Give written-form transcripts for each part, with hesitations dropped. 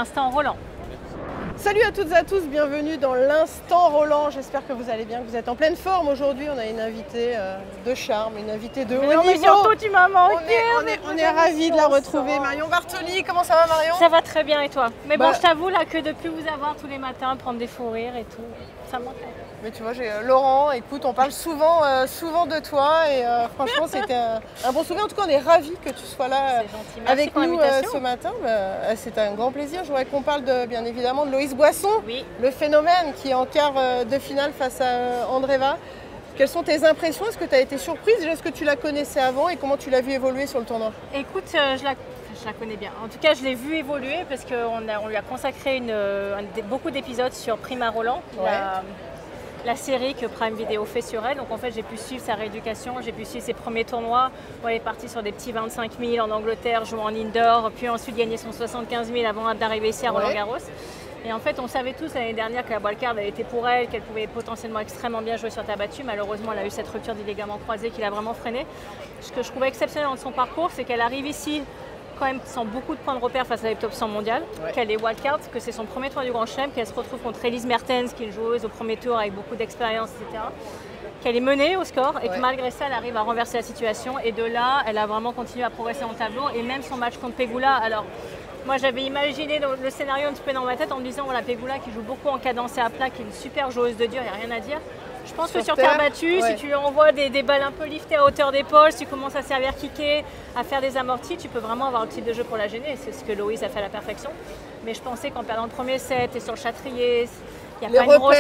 l'instant Roland. Salut à toutes et à tous, bienvenue dans l'instant Roland. J'espère que vous allez bien, que vous êtes en pleine forme. Aujourd'hui, on a une invitée de charme, une invitée de haut niveau. Mais surtout, tu m'as manqué. On est ravis de la retrouver. Marion Bartoli, comment ça va Marion? Ça va très bien et toi? Mais bon, je t'avoue là que depuis vous avoir tous les matins, prendre des fous rires et tout, ça me manque. Mais tu vois, j'ai Laurent, écoute, on parle souvent de toi et franchement, c'était un bon souvenir. En tout cas, on est ravis que tu sois là avec nous ce matin. C'est un grand plaisir. Je voudrais qu'on parle bien évidemment de Loïs Boisson, oui, le phénomène qui est en quart de finale face à Andreeva. Quelles sont tes impressions? Est-ce que tu as été surprise? Est-ce que tu la connaissais avant et comment tu l'as vu évoluer sur le tournoi? Écoute, je la connais bien. En tout cas, je l'ai vue évoluer parce qu'on lui a consacré beaucoup d'épisodes sur Prima Roland. Ouais. La série que Prime Video fait sur elle. Donc en fait, j'ai pu suivre sa rééducation, j'ai pu suivre ses premiers tournois. Où elle est partie sur des petits 25 000 en Angleterre, jouant en indoor, puis ensuite gagner son 75 000 avant d'arriver ici à Roland-Garros. Et en fait, on savait tous l'année dernière que la wildcard elle était pour elle, qu'elle pouvait potentiellement extrêmement bien jouer sur terre battue. Malheureusement, elle a eu cette rupture du ligament croisé qui l'a vraiment freinée. Ce que je trouvais exceptionnel dans son parcours, c'est qu'elle arrive ici quand même sans beaucoup de points de repère face à la top 100 mondiale, qu'elle est wildcard, que c'est son premier tour du Grand Chelem, qu'elle se retrouve contre Elise Mertens, qui est une joueuse au premier tour avec beaucoup d'expérience, etc. Qu'elle est menée au score et que malgré ça, elle arrive à renverser la situation. Et de là, elle a vraiment continué à progresser en tableau. Et même son match contre Pegula, alors moi j'avais imaginé le scénario un petit peu dans ma tête en me disant voilà, Pegula qui joue beaucoup en cadence et à plat, qui est une super joueuse de dur, il n'y a rien à dire. Je pense que sur terre battue, si tu lui envoies des balles un peu liftées à hauteur d'épaule, si tu commences à servir kicker, à faire des amortis, tu peux vraiment avoir un type de jeu pour la gêner. C'est ce que Loïs a fait à la perfection. Mais je pensais qu'en perdant le premier set et sur le Châtrier, il n'y a pas une grosse,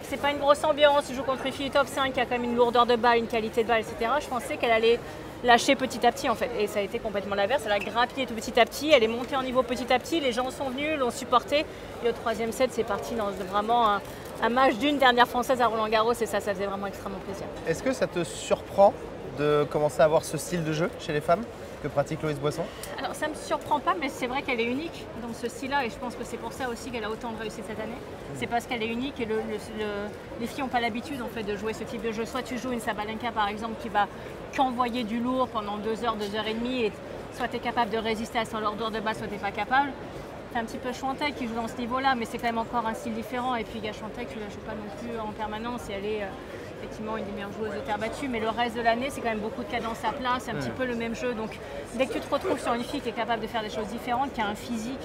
c'est pas une grosse ambiance. Tu joues contre une fille top 5 qui a quand même une lourdeur de balle, une qualité de balle, etc. Je pensais qu'elle allait lâcher petit à petit en fait. Et ça a été complètement l'inverse. Elle a grappillé tout petit à petit, elle est montée en niveau petit à petit. Les gens sont venus, l'ont supporté. Et au troisième set, c'est parti dans vraiment un match d'une dernière française à Roland-Garros et ça faisait vraiment extrêmement plaisir. Est-ce que ça te surprend de commencer à avoir ce style de jeu chez les femmes que pratique Loïs Boisson? Alors ça ne me surprend pas, mais c'est vrai qu'elle est unique dans ce style-là et je pense que c'est pour ça aussi qu'elle a autant de réussite cette année. C'est parce qu'elle est unique et les filles n'ont pas l'habitude en fait de jouer ce type de jeu. Soit tu joues une Sabalenka par exemple qui va qu'envoyer du lourd pendant 2 heures, 2 heures et demie et soit tu es capable de résister à son lourdeur de balle, soit tu n'es pas capable. C'est un petit peu Chouantek qui joue dans ce niveau-là, mais c'est quand même encore un style différent. Et puis Chouantek, tu ne la joues pas non plus en permanence et elle est effectivement une des meilleures joueuses de terre battue. Mais le reste de l'année, c'est quand même beaucoup de cadence à plat, c'est un petit peu le même jeu. Donc dès que tu te retrouves sur une fille qui est capable de faire des choses différentes, qui a un physique,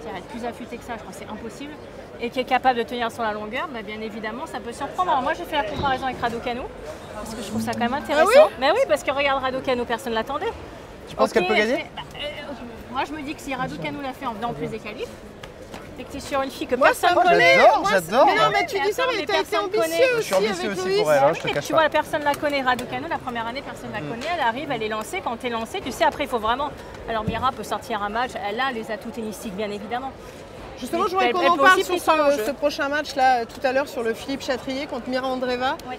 qui va être plus affûté que ça, je crois que c'est impossible, et qui est capable de tenir sur la longueur, bah, bien évidemment, ça peut surprendre. Alors moi, j'ai fait la comparaison avec Raducanu, parce que je trouve ça quand même intéressant. Ah oui, mais oui, parce que regarde Raducanu, personne ne l'attendait. Tu penses qu'elle peut gagner? Moi, je me dis que si Raducanu l'a fait en venant plus des qualifs, c'est que tu es sur une fille que personne ne connaît. J'adore. Mais non, mais tu dis ça, mais t'as été ambitieux aussi. Je suis ambitieux avec aussi Loïs. pour elle, je te cache tu pas. vois, personne ne la connaît. Raducanu, la première année, personne ne la connaît. Elle arrive, elle est lancée. Quand tu es lancée, tu sais, après, il faut vraiment. Alors, Mira peut sortir un match. Elle a les atouts tennistiques, bien évidemment. Justement, je voudrais qu'on en parle sur ce prochain match là tout à l'heure sur le Philippe Châtrier contre Mira Andreeva. Oui.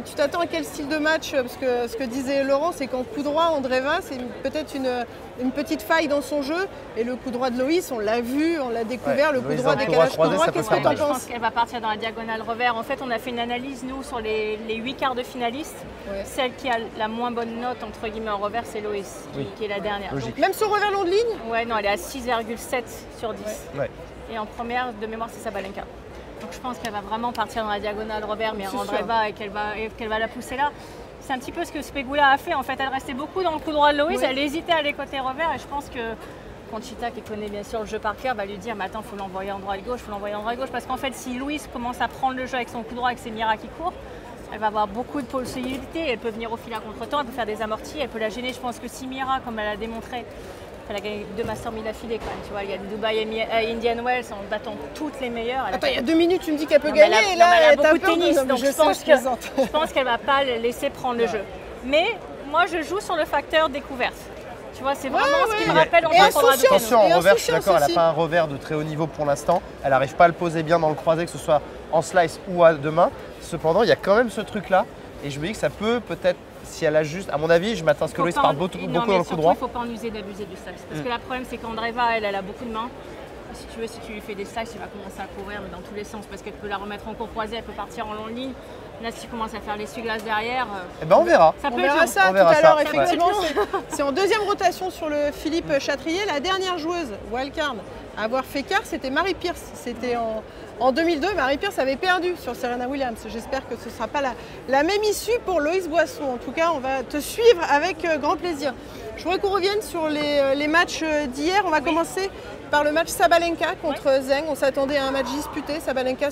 Tu t'attends à quel style de match? Parce que ce que disait Laurent, c'est qu'en coup droit, Andreeva, c'est peut-être une petite faille dans son jeu. Et le coup droit de Loïs, on l'a vu, on l'a découvert, le coup droit décalage coup droit. Qu'est-ce que tu en penses? Je pense qu'elle va partir dans la diagonale revers. En fait, on a fait une analyse, nous, sur les 8 quarts de finalistes. Ouais. Celle qui a la moins bonne note, entre guillemets, en revers, c'est Loïs, qui est la dernière. Donc, même sur revers long de ligne? Ouais, non, elle est à 6,7 sur 10. Ouais. Et en première, de mémoire, c'est Sabalenka. Donc je pense qu'elle va vraiment partir dans la diagonale revers, mais Andreeva, et qu'elle va la pousser là. C'est un petit peu ce que Pegula a fait. En fait, elle restait beaucoup dans le coup droit de Loïs, elle hésitait à aller côté revers. Et je pense que Conchita, qui connaît bien sûr le jeu par cœur, va lui dire mais attends, il faut l'envoyer en droit et gauche, Parce qu'en fait, si Loïs commence à prendre le jeu avec son coup droit, avec ses Mira qui courent, elle va avoir beaucoup de possibilités. Elle peut venir au fil à contre-temps, elle peut faire des amortis, elle peut la gêner. Je pense que si Mira, comme elle a démontré, elle a gagné 2 Masters 1000 d'affilée quand même, tu vois, il y a Dubaï et Indian Wells en battant toutes les meilleures. Attends, il y a 2 minutes, tu me dis qu'elle peut gagner et là, elle a beaucoup de tennis, donc je pense qu'elle va pas laisser prendre le jeu. Mais moi, je joue sur le facteur découverte. Tu vois, c'est vraiment ce qui me rappelle en attention, en revers, je suis d'accord, elle n'a pas un revers de très haut niveau pour l'instant. Elle n'arrive pas à le poser bien dans le croisé, que ce soit en slice ou à deux mains. Cependant, il y a quand même ce truc-là. Et je me dis que ça peut peut-être, si elle ajuste, à mon avis, je m'attends à ce que Loïs parte beaucoup dans le coup droit. Il ne faut pas en user d'abuser du slice. Parce que le problème, c'est qu'Andreeva, elle a beaucoup de mains. Si tu lui fais des slices, tu vas commencer à courir mais dans tous les sens parce qu'elle peut la remettre en court croisé, elle peut partir en longue ligne. Là, si tu commences à faire l'essuie-glace derrière, eh ben on verra. On verra ça tout à l'heure, effectivement. C'est en deuxième rotation sur le Philippe Châtrier. La dernière joueuse, wildcard, avoir fait quart, c'était Mary Pierce. C'était en 2002, Mary Pierce avait perdu sur Serena Williams. J'espère que ce ne sera pas la même issue pour Loïs Boisson. En tout cas, on va te suivre avec grand plaisir. Je voudrais qu'on revienne sur les matchs d'hier. On va commencer par le match Sabalenka contre Zheng. On s'attendait à un match disputé. Sabalenka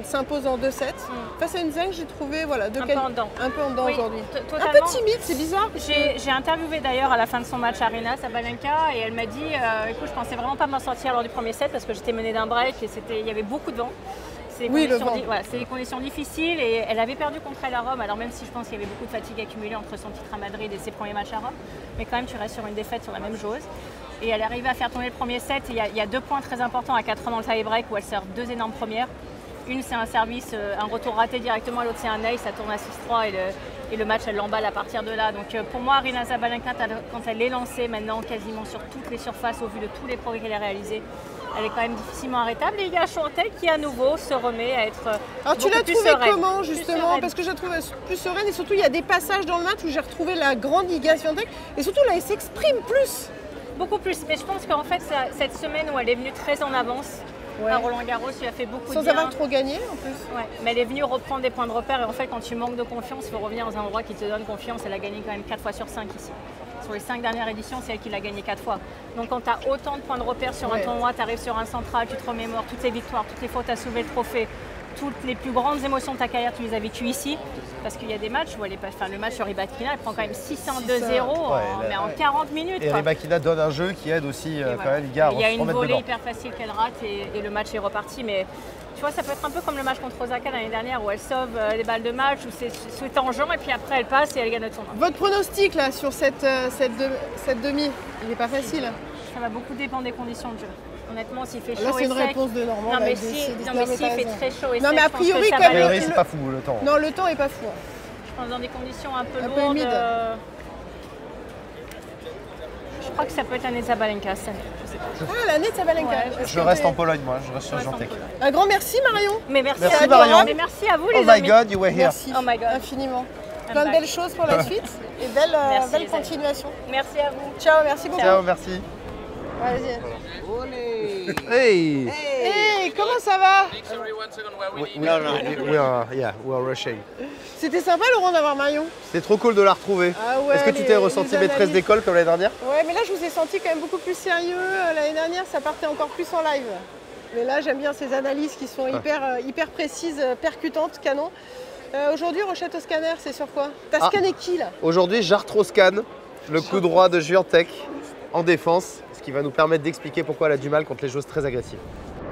s'impose en 2-7. Face à une Zheng, j'ai trouvé un peu en dedans aujourd'hui. Un peu timide, c'est bizarre. J'ai interviewé d'ailleurs à la fin de son match Aryna Sabalenka et elle m'a dit écoute, je pensais vraiment pas m'en sortir lors du premier set parce que j'étais menée d'un break et il y avait beaucoup de vent. C'est des conditions difficiles et elle avait perdu contre elle à Rome, alors même si je pense qu'il y avait beaucoup de fatigue accumulée entre son titre à Madrid et ses premiers matchs à Rome, mais quand même tu restes sur une défaite sur la même joueuse. Et elle est arrivée à faire tomber le premier set et il y a 2 points très importants à 4 ans dans le tie-break où elle sert 2 énormes premières. Une c'est un service, un retour raté directement, l'autre c'est un ace, ça tourne à 6-3 et le match elle l'emballe à partir de là. Donc pour moi Aryna Sabalenka, quand elle est lancée maintenant quasiment sur toutes les surfaces au vu de tous les progrès qu'elle a réalisés, elle est quand même difficilement arrêtable et il y a Swiatek qui à nouveau se remet à être Alors tu l'as trouvée comment justement? Parce que je la trouve plus sereine et surtout il y a des passages dans le match où j'ai retrouvé la grande Iga Swiatek et surtout là elle s'exprime plus. Beaucoup plus, mais je pense qu'en fait cette semaine où elle est venue très en avance à Roland Garros, lui a fait beaucoup de bien. Sans avoir trop gagné en plus. Ouais, mais elle est venue reprendre des points de repère et en fait quand tu manques de confiance, il faut revenir dans un endroit qui te donne confiance. Elle a gagné quand même 4 fois sur 5 ici. Sur les 5 dernières éditions, c'est elle qui l'a gagné 4 fois. Donc quand tu as autant de points de repère sur un tournoi, tu arrives sur un central, tu te remémores toutes les victoires, toutes les fois où tu as soulevé le trophée, toutes les plus grandes émotions de ta carrière, tu les as vécues ici. Parce qu'il y a des matchs où le match sur Rybakina, elle prend quand même 6-2-0 en 40 minutes. Et Rybakina donne un jeu qui aide aussi quand même Iga à se remettre dedans. Il y a une volée hyper facile qu'elle rate et le match est reparti. Mais tu vois, ça peut être un peu comme le match contre Osaka l'année dernière où elle sauve les balles de match, où c'est tangent et puis après elle passe et elle gagne le tournoi. Votre pronostic là sur cette demi, il n'est pas facile. Ça va beaucoup dépendre des conditions de jeu. Honnêtement, s'il fait chaud là, c'est une réponse de Normand. Non, mais s'il fait très chaud et non, sec, mais a priori, quand même. C'est pas fou le temps. Non, le temps est pas fou. Je pense dans des conditions un peu lourdes. Humide. Je crois que ça peut être l'année de Sabalenka cette année. Je sais pas. Ah, l'année de Sabalenka. Ouais, je reste en Pologne, moi. Je reste sur Swiatek. Un grand merci, Marion. Mais merci à Marion. Mais merci à vous, les amis. Oh my God, you were here. Merci infiniment. Plein de belles choses pour la suite et belle continuation. Merci à vous. Ciao, merci beaucoup. Ciao, merci. Vas-y. Hey! Hey, comment ça va? We are rushing. C'était sympa, Laurent, d'avoir Marion. C'était trop cool de la retrouver. Ah ouais, est-ce que tu t'es ressenti maîtresse d'école comme l'année dernière? Ouais, mais là, je vous ai senti quand même beaucoup plus sérieux. L'année dernière, ça partait encore plus en live. Mais là, j'aime bien ces analyses qui sont hyper précises, percutantes, canon. Aujourd'hui, Rochette au scanner, c'est sur quoi? T'as scanné qui, là? Aujourd'hui, Jartro scanne le coup droit de Swiatek en défense, ce qui va nous permettre d'expliquer pourquoi elle a du mal contre les joueuses très agressives.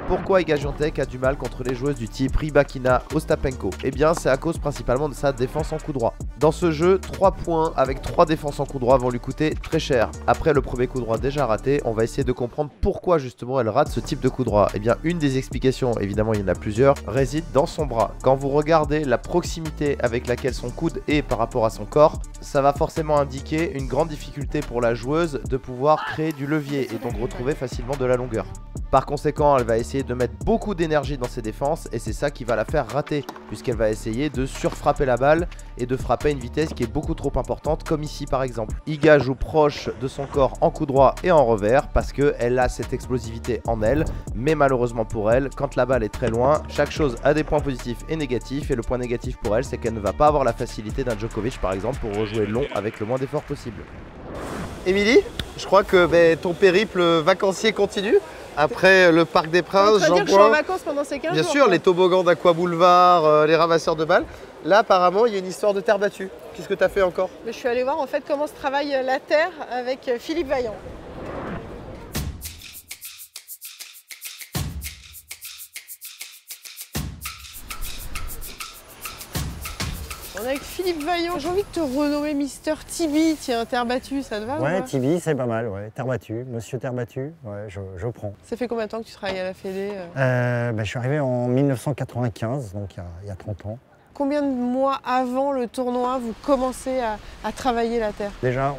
Pourquoi Iga Swiatek a du mal contre les joueuses du type Rybakina, Ostapenko? Eh bien, c'est à cause principalement de sa défense en coup droit. Dans ce jeu, 3 points avec 3 défenses en coup droit vont lui coûter très cher. Après le premier coup droit déjà raté, on va essayer de comprendre pourquoi justement elle rate ce type de coup droit. Eh bien, une des explications, évidemment il y en a plusieurs, réside dans son bras. Quand vous regardez la proximité avec laquelle son coude est par rapport à son corps, ça va forcément indiquer une grande difficulté pour la joueuse de pouvoir créer du levier et donc retrouver facilement de la longueur. Par conséquent, elle va essayer de mettre beaucoup d'énergie dans ses défenses et c'est ça qui va la faire rater puisqu'elle va essayer de surfrapper la balle et de frapper à une vitesse qui est beaucoup trop importante comme ici par exemple. Iga joue proche de son corps en coup droit et en revers parce qu'elle a cette explosivité en elle, mais malheureusement pour elle, quand la balle est très loin, chaque chose a des points positifs et négatifs et le point négatif pour elle c'est qu'elle ne va pas avoir la facilité d'un Djokovic par exemple pour rejouer long avec le moins d'efforts possible. Émilie, je crois que ton périple vacancier continue. Après le Parc des Princes, Jean-Bois. Je suis en vacances pendant ces 15 jours. Bien sûr, les toboggans d'Aqua Boulevard, les ramasseurs de balles. Là, apparemment, il y a une histoire de terre battue. Qu'est-ce que tu as fait encore? Je suis allée voir en fait comment se travaille la terre avec Philippe Vaillant. Avec Philippe Vaillant, j'ai envie de te renommer Mister Tibi, tiens, terre battue, ça te va? Ouais, Tibi, c'est pas mal, ouais. Terre battue, monsieur terre battue, ouais, je prends. Ça fait combien de temps que tu travailles à la Fédé? Je suis arrivé en 1995, donc il y a 30 ans. Combien de mois avant le tournoi vous commencez à travailler la terre? Déjà,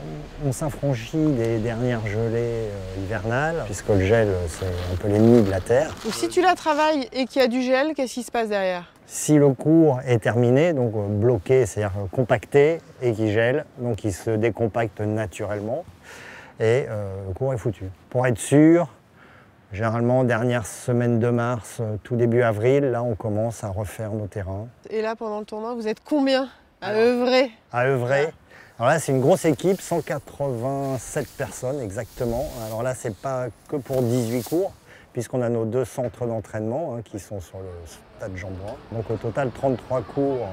on s'affranchit des dernières gelées hivernales, puisque le gel, c'est un peu l'ennemi de la terre. Donc si tu la travailles et qu'il y a du gel, qu'est-ce qui se passe derrière? Si le cours est terminé, donc bloqué, c'est-à-dire compacté et qui gèle, donc il se décompacte naturellement et le cours est foutu. Pour être sûr, Généralement, dernière semaine de mars, tout début avril, là on commence à refaire nos terrains. Et là, pendant le tournoi, vous êtes combien à œuvrer? À œuvrer. Alors là, c'est une grosse équipe, 187 personnes exactement. Alors là, c'est pas que pour 18 cours, puisqu'on a nos 2 centres d'entraînement qui sont sur le stade Jean-Bouin. Donc au total, 33 cours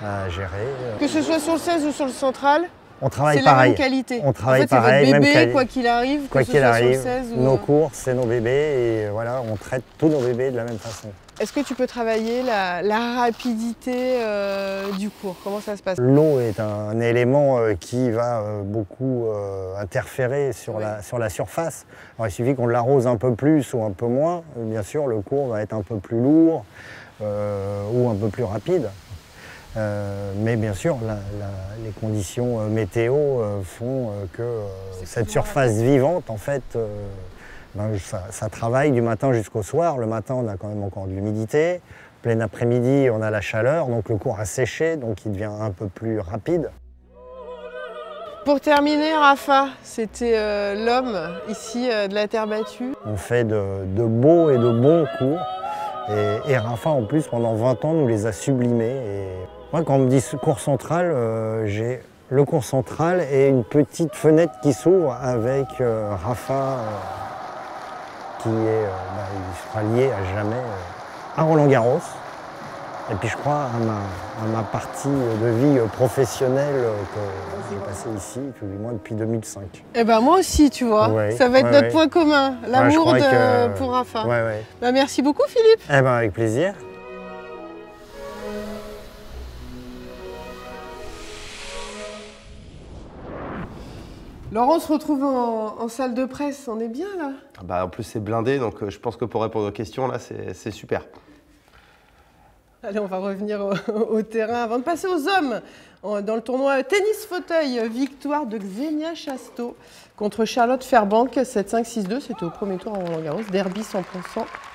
à gérer. Que ce soit sur le 16 ou sur le central, on travaille c'est pareil. La même qualité. On travaille en fait, pareil, c'est votre bébé, même quoi qu'il arrive, quoi que ce qu'il soit arrive, sur le 16 ou... nos cours, c'est nos bébés et voilà, on traite tous nos bébés de la même façon. Est-ce que tu peux travailler la rapidité du cours? Comment ça se passe? L'eau est un élément qui va beaucoup interférer sur la surface. Alors, il suffit qu'on l'arrose un peu plus ou un peu moins. Bien sûr, le cours va être un peu plus lourd ou un peu plus rapide. Mais bien sûr, les conditions météo font que cette surface vivante, en fait, ça travaille du matin jusqu'au soir. Le matin, on a quand même encore de l'humidité. Plein après-midi, on a la chaleur, donc le cours a séché, donc il devient un peu plus rapide. Pour terminer, Rafa, c'était l'homme ici de la terre battue. On fait de beaux et de bons cours. Et Rafa, en plus, pendant 20 ans, nous les a sublimés. Et moi, quand on me dit cours central, j'ai le cours central et une petite fenêtre qui s'ouvre avec Rafa, qui il sera lié à jamais à Roland-Garros. Et puis je crois à ma partie de vie professionnelle que j'ai passée ici, du moins depuis 2005. Eh ben moi aussi, tu vois, ça va être notre point commun, l'amour pour Rafa. Bah, merci beaucoup, Philippe. Eh ben avec plaisir. Laurent, on se retrouve en salle de presse, on est bien là? En plus c'est blindé, donc je pense que pour répondre aux questions, là c'est super. Allez, on va revenir au terrain avant de passer aux hommes. Dans le tournoi tennis fauteuil, victoire de Xenia Chasto contre Charlotte Fairbank, 7-5, 6-2. C'était au premier tour à Roland-Garros, derby 100%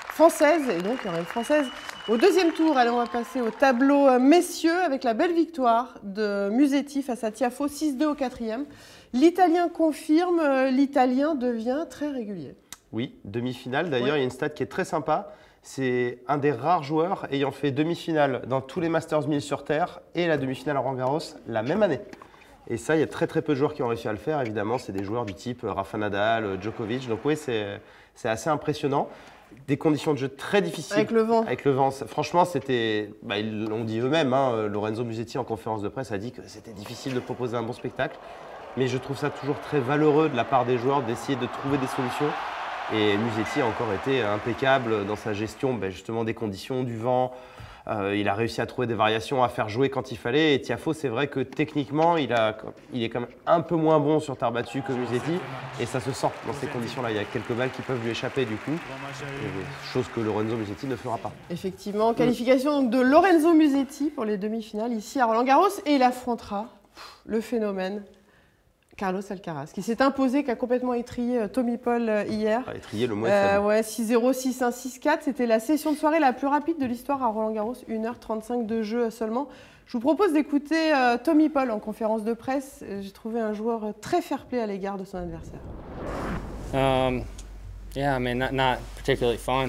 française. Et donc, il y aura une française au deuxième tour. Allez, on va passer au tableau messieurs avec la belle victoire de Musetti face à Tiafoe, 6-2 au quatrième. L'Italien confirme, l'Italien devient très régulier. Oui, demi-finale. D'ailleurs, il y a une stat qui est très sympa. C'est un des rares joueurs ayant fait demi-finale dans tous les Masters 1000 sur Terre et la demi-finale à Roland-Garros la même année. Et ça, il y a très peu de joueurs qui ont réussi à le faire. Évidemment, c'est des joueurs du type Rafa Nadal, Djokovic. Donc oui, c'est assez impressionnant. Des conditions de jeu très difficiles. Avec le vent. Avec le vent. Franchement, c'était... ils l'ont dit eux-mêmes. Lorenzo Musetti, en conférence de presse, a dit que c'était difficile de proposer un bon spectacle. Mais je trouve ça toujours très valeureux de la part des joueurs d'essayer de trouver des solutions. Et Musetti a encore été impeccable dans sa gestion justement des conditions, du vent. Il a réussi à trouver des variations, à faire jouer quand il fallait. Et Tiafoe, c'est vrai que techniquement, il est quand même un peu moins bon sur terre battue que Musetti. Et ça se sent dans ces conditions-là. Il y a quelques balles qui peuvent lui échapper du coup. Chose que Lorenzo Musetti ne fera pas. Effectivement, qualification de Lorenzo Musetti pour les demi-finales ici à Roland-Garros. Et il affrontera le phénomène Carlos Alcaraz, qui s'est imposé, qui a complètement étrillé Tommy Paul hier. Étrillé le moins faible. 6-0, 6-1, 6-4. C'était la session de soirée la plus rapide de l'histoire à Roland-Garros, 1h35 de jeu seulement. Je vous propose d'écouter Tommy Paul en conférence de presse. J'ai trouvé un joueur très fair-play à l'égard de son adversaire. Yeah, I mean, not particularly fun.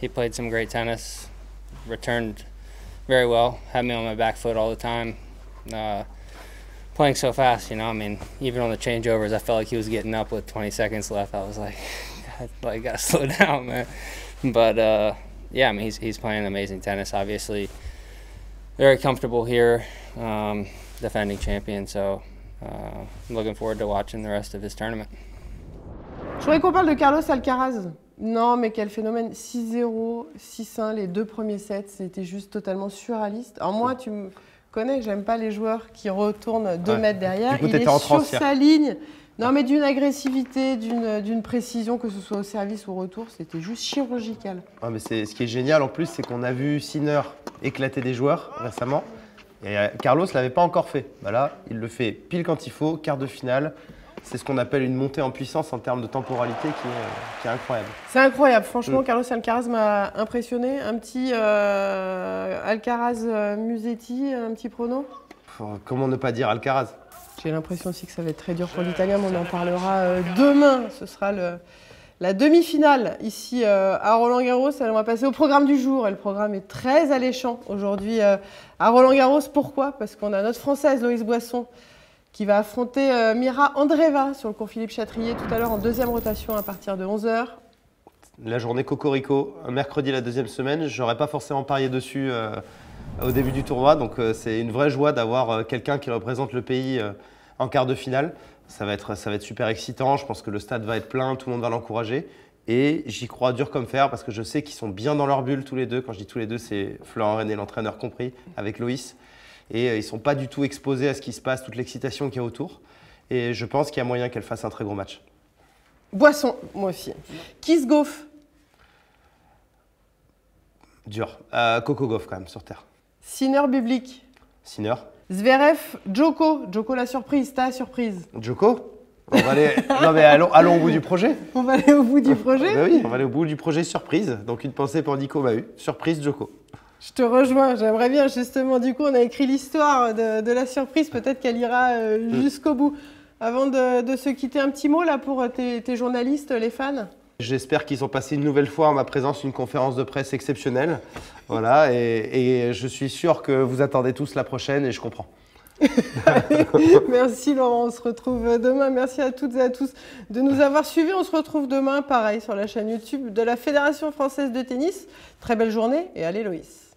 He played some great tennis, returned very well, had me on my back foot all the time. Playing so fast, I mean, even on the changeovers, I felt like he was getting up with 20 seconds left. I was like, God, gotta slow down, man. But yeah, I mean, he's playing amazing tennis. Obviously, very comfortable here, defending champion. So, I'm looking forward to watching the rest of his tournament. Je voudrais qu'on parle de Carlos Alcaraz. Non, mais quel phénomène. 6-0, 6-1, les deux premiers sets, c'était juste totalement surréaliste. Alors moi, tu me connais, j'aime pas les joueurs qui retournent 2 mètres derrière. Du coup, il est en sur sa ligne. Non, mais d'une agressivité, d'une précision, que ce soit au service ou au retour, c'était juste chirurgical. Mais ce qui est génial en plus, c'est qu'on a vu Sinner éclater des joueurs récemment. Et Carlos ne l'avait pas encore fait. Là, il le fait pile quand il faut, quart de finale. C'est ce qu'on appelle une montée en puissance en termes de temporalité qui est incroyable. C'est incroyable, franchement, Carlos Alcaraz m'a impressionné. Un petit Alcaraz-Musetti, un petit prono? Comment ne pas dire Alcaraz? J'ai l'impression aussi que ça va être très dur pour l'Italien, mais on en parlera demain. Ce sera la demi-finale ici à Roland-Garros. On va passer au programme du jour. Et le programme est très alléchant aujourd'hui à Roland-Garros. Pourquoi? Parce qu'on a notre Française, Loïs Boisson, qui va affronter Mira Andreeva sur le cours Philippe Chatrier tout à l'heure en deuxième rotation à partir de 11 h. La journée Cocorico, mercredi la deuxième semaine. Je n'aurais pas forcément parié dessus au début du tournoi. Donc c'est une vraie joie d'avoir quelqu'un qui représente le pays en quart de finale. Ça va être super excitant. Je pense que le stade va être plein, tout le monde va l'encourager. Et j'y crois dur comme fer parce que je sais qu'ils sont bien dans leur bulle tous les deux. Quand je dis tous les deux, c'est Florent René, l'entraîneur compris, avec Loïs. Et ils ne sont pas du tout exposés à ce qui se passe, toute l'excitation qu'il y a autour. Et je pense qu'il y a moyen qu'elle fasse un très gros match. Boisson, moi aussi. Kiss Goff. Dur. Coco Gauff quand même, sur terre. Sinner Bublik. Sinner. Zverev, Djoko. Djoko la surprise, ta surprise. Djoko? On va aller... Non mais allons au bout du projet. On va aller au bout du projet? Ben oui, on va aller au bout du projet surprise. Donc une pensée pour Nico Mahut. Surprise Djoko. Je te rejoins, j'aimerais bien justement, du coup on a écrit l'histoire de la surprise, peut-être qu'elle ira jusqu'au bout. Avant de se quitter, un petit mot là pour tes journalistes, les fans? J'espère qu'ils ont passé une nouvelle fois en ma présence une conférence de presse exceptionnelle. Voilà, et je suis sûr que vous attendez tous la prochaine et je comprends. Merci Laurent, on se retrouve demain. Merci à toutes et à tous de nous avoir suivis. On se retrouve demain, pareil, sur la chaîne YouTube de la Fédération Française de Tennis. Très belle journée et allez Loïs.